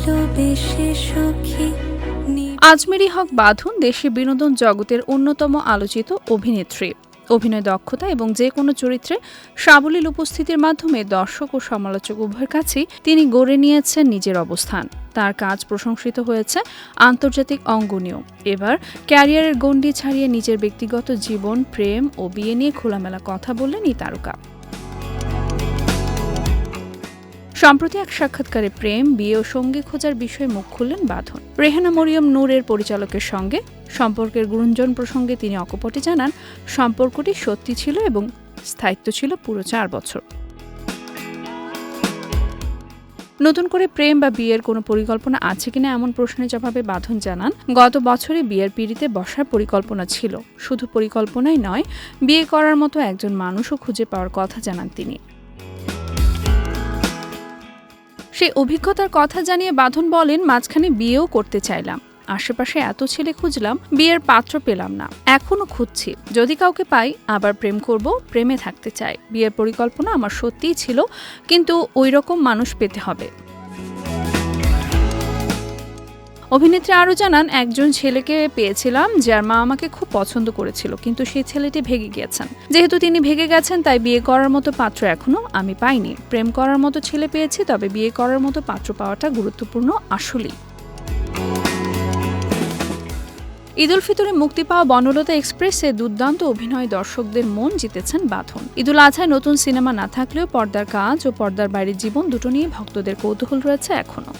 ভালোবেসে সখী আজমেরী হক বাঁধন দেশে বিনোদন জগতের অন্যতম আলোচিত অভিনেত্রী। অভিনয় দক্ষতা এবং যে কোনো চরিত্রে সাবলীল উপস্থিতির মাধ্যমে দর্শক ও সমালোচক উভয়ের কাছেই তিনি গড়ে নিয়েছেন নিজের অবস্থান। তার কাজ প্রশংসিত হয়েছে আন্তর্জাতিক অঙ্গনেও। এবার ক্যারিয়ারের গণ্ডি ছাড়িয়ে নিজের ব্যক্তিগত জীবন, প্রেম ও বিয়ে নিয়ে খোলামেলা কথা বললেন এই তারকা। সম্প্রতি এক সাক্ষাৎকারে প্রেম, বিয়ে ও সঙ্গী খোঁজার বিষয়ে মুখ খুললেন বাঁধন। রেহানা মরিয়ম নূরের পরিচালকের সঙ্গে সম্পর্কের গুঞ্জন প্রসঙ্গে তিনি অকপটে জানান, সম্পর্কটি সত্যি ছিল এবং স্থায়িত্ব ছিল পুরো 4 বছর। নতুন করে প্রেম বা বিয়ের কোনো পরিকল্পনা আছে কিনা এমন প্রশ্নের জবাবে বাঁধন জানান, গত বছরে বিয়ের পিঁড়িতে বসার পরিকল্পনা ছিল। শুধু পরিকল্পনাই নয়, বিয়ে করার মতো একজন মানুষও খুঁজে পাওয়ার কথা জানান তিনি। সেই অভিজ্ঞতার কথা জানিয়ে বাঁধন বলেন, মাঝখানে বিয়েও করতে চাইলাম, আশেপাশে এত ছেলে খুঁজলাম, বিয়ের পাত্র পেলাম না, এখনো খুঁজছি। যদি কাউকে পাই আবার প্রেম করব, প্রেমে থাকতে চাই। বিয়ের পরিকল্পনা আমার সত্যিই ছিল, কিন্তু ওই রকম মানুষ পেতে হবে। অভিনেত্রী আরও জানান, একজন ছেলেকে পেয়েছিলাম যার মা আমাকে খুব পছন্দ করেছিল, কিন্তু সেই ছেলেটি ভেগে গিয়েছেন। যেহেতু তিনি ভেগে গেছেন, তাই বিয়ে করার মতো পাত্র এখনো আমি পাইনি। প্রেম করার মতো ছেলে পেয়েছি, তবে বিয়ে করার মতো পাত্র পাওয়াটা গুরুত্বপূর্ণ আসলেই। ঈদ উল ফিতরে মুক্তি পাওয়া বনলতা এক্সপ্রেসে দুর্দান্ত অভিনয় দর্শকদের মন জিতেছেন বাঁধন। ঈদুল আজহায় নতুন সিনেমা না থাকলেও পর্দার কাজ ও পর্দার বাইরের জীবন দুটো নিয়ে ভক্তদের কৌতূহল রয়েছে এখনো।